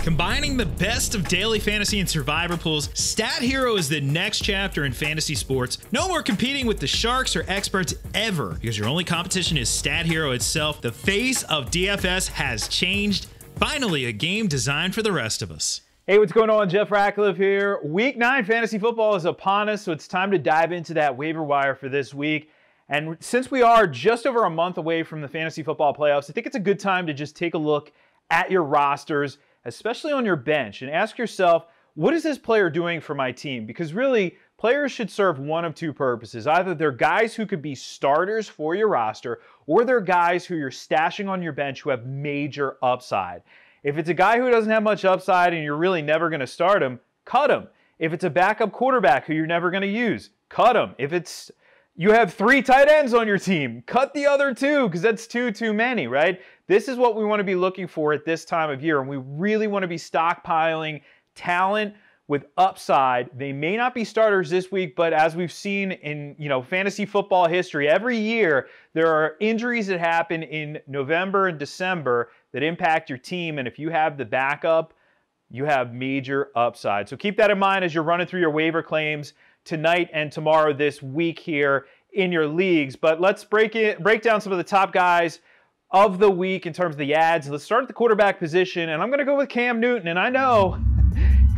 Combining the best of daily fantasy and survivor pools, Stat Hero is the next chapter in fantasy sports. No more competing with the sharks or experts ever, because your only competition is Stat Hero itself. The face of DFS has changed. Finally, a game designed for the rest of us. Hey, what's going on? Jeff Ratcliffe here. Week 9 fantasy football is upon us, so it's time to dive into that waiver wire for this week. And since we are just over a month away from the fantasy football playoffs, I think it's a good time to just take a look at your rosters, especially on your bench, and ask yourself, what is this player doing for my team? Because really, players should serve one of two purposes. Either they're guys who could be starters for your roster, or they're guys who you're stashing on your bench who have major upside. If it's a guy who doesn't have much upside and you're really never going to start him, cut him. If it's a backup quarterback who you're never going to use, cut him. If it's you have 3 tight ends on your team, cut the other 2 because that's too many, right? This is what we want to be looking for at this time of year, and we really want to be stockpiling talent with upside. They may not be starters this week, but as we've seen in fantasy football history, every year there are injuries that happen in November and December that impact your team, and if you have the backup, you have major upside. So keep that in mind as you're running through your waiver claims tonight and tomorrow this week here in your leagues. But let's break down some of the top guys of the week in terms of the ads. Let's start at the quarterback position, and I'm going to go with Cam Newton. And I know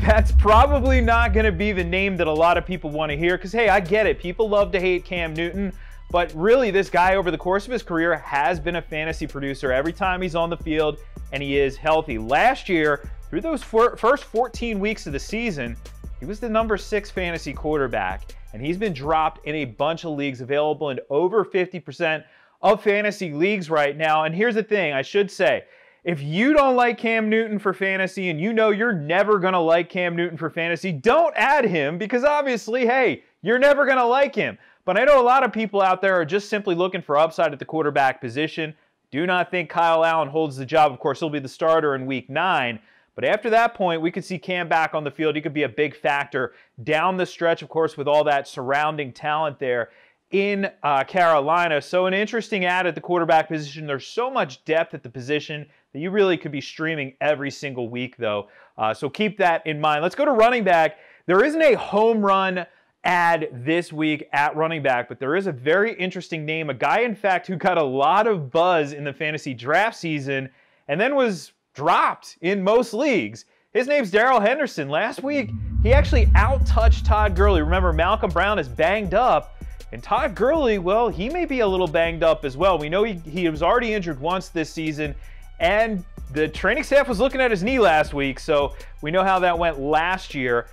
that's probably not going to be the name that a lot of people want to hear because, hey, I get it. People love to hate Cam Newton, but really this guy over the course of his career has been a fantasy producer every time he's on the field, and he is healthy. Last year, through those first 14 weeks of the season, he was the number 6 fantasy quarterback, and he's been dropped in a bunch of leagues, available in over 50% of fantasy leagues right now. And here's the thing, I should say, if you don't like Cam Newton for fantasy and you know you're never going to like Cam Newton for fantasy, don't add him because obviously, hey, you're never going to like him. But I know a lot of people out there are just simply looking for upside at the quarterback position. Do not think Kyle Allen holds the job. Of course, he'll be the starter in week 9. But after that point, we could see Cam back on the field. He could be a big factor down the stretch, of course, with all that surrounding talent there in Carolina. So an interesting ad at the quarterback position. There's so much depth at the position that you really could be streaming every single week, though. So keep that in mind. Let's go to running back. There isn't a home run ad this week at running back, but there is a very interesting name, a guy, in fact, who got a lot of buzz in the fantasy draft season and then was dropped in most leagues. His name's Darrell Henderson. Last week, he actually out-touched Todd Gurley. Remember, Malcolm Brown is banged up, and Todd Gurley, well, he may be a little banged up as well. We know he was already injured once this season, and the training staff was looking at his knee last week, so we know how that went last year.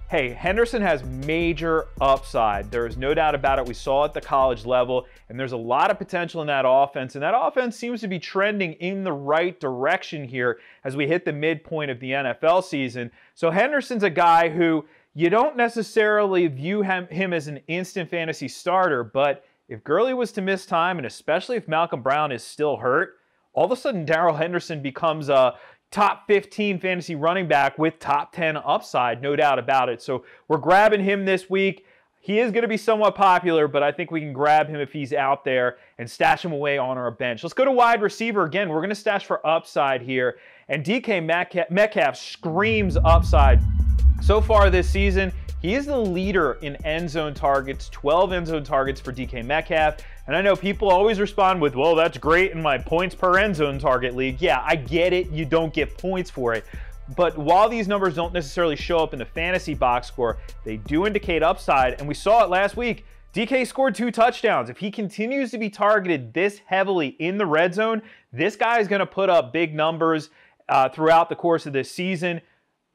Hey, Henderson has major upside. There is no doubt about it. We saw it at the college level, and there's a lot of potential in that offense, and that offense seems to be trending in the right direction here as we hit the midpoint of the NFL season. So Henderson's a guy who you don't necessarily view him as an instant fantasy starter, but if Gurley was to miss time, and especially if Malcolm Brown is still hurt, all of a sudden Darrell Henderson becomes a top 15 fantasy running back with top 10 upside, no doubt about it. So we're grabbing him this week. He is going to be somewhat popular, but I think we can grab him if he's out there and stash him away on our bench. Let's go to wide receiver. Again, we're going to stash for upside here. And DK Metcalf screams upside. So far this season, he is the leader in end zone targets, 12 end zone targets for DK Metcalf. And I know people always respond with, well, that's great in my points per end zone target league. Yeah, I get it. You don't get points for it. But while these numbers don't necessarily show up in the fantasy box score, they do indicate upside. And we saw it last week. DK scored 2 touchdowns. If he continues to be targeted this heavily in the red zone, this guy is going to put up big numbers throughout the course of this season.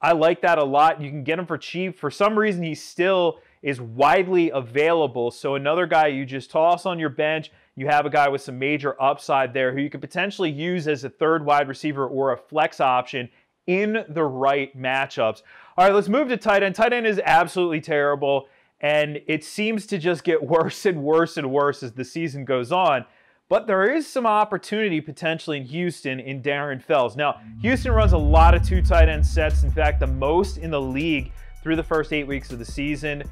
I like that a lot. You can get him for cheap. For some reason, he still is widely available. So another guy you just toss on your bench. You have a guy with some major upside there who you could potentially use as a third wide receiver or a flex option in the right matchups. All right, let's move to tight end. Tight end is absolutely terrible, and it seems to just get worse and worse and worse as the season goes on. But there is some opportunity potentially in Houston in Darren Fells. Now, Houston runs a lot of 2 tight end sets. In fact, the most in the league through the first 8 weeks of the season.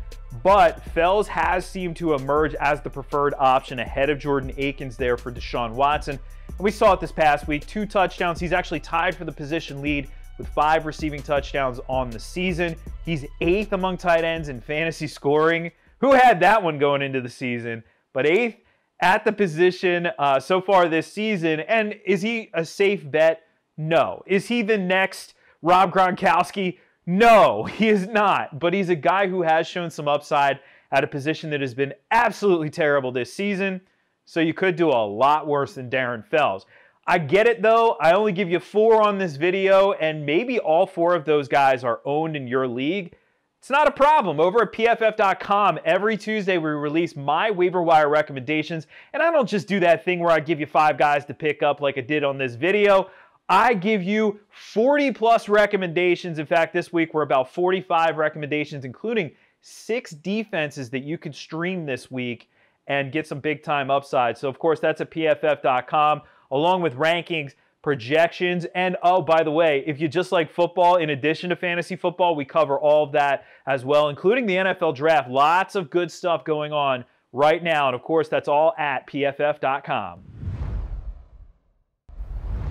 But Fells has seemed to emerge as the preferred option ahead of Jordan Akins there for Deshaun Watson. And we saw it this past week, 2 touchdowns. He's actually tied for the position lead with 5 receiving touchdowns on the season. He's 8th among tight ends in fantasy scoring. Who had that one going into the season? But 8th at the position so far this season. And is he a safe bet? No. Is he the next Rob Gronkowski? No, he is not. But he's a guy who has shown some upside at a position that has been absolutely terrible this season. So you could do a lot worse than Darren Fells. I get it, though. I only give you 4 on this video, and maybe all 4 of those guys are owned in your league. It's not a problem. Over at PFF.com, every Tuesday we release my waiver wire recommendations, and I don't just do that thing where I give you 5 guys to pick up like I did on this video. I give you 40-plus recommendations. In fact, this week we're about 45 recommendations, including 6 defenses that you can stream this week and get some big-time upside. So, of course, that's at PFF.com, along with rankings, projections, and, oh, by the way, if you just like football, in addition to fantasy football, we cover all of that as well, including the NFL draft. Lots of good stuff going on right now, and, of course, that's all at PFF.com.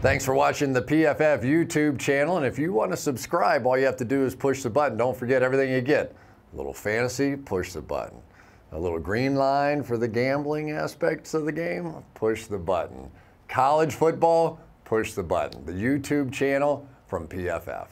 Thanks for watching the PFF YouTube channel, and if you want to subscribe, all you have to do is push the button. Don't forget everything you get. A little fantasy, push the button. A little green line for the gambling aspects of the game, push the button. College football, push the button. The YouTube channel from PFF.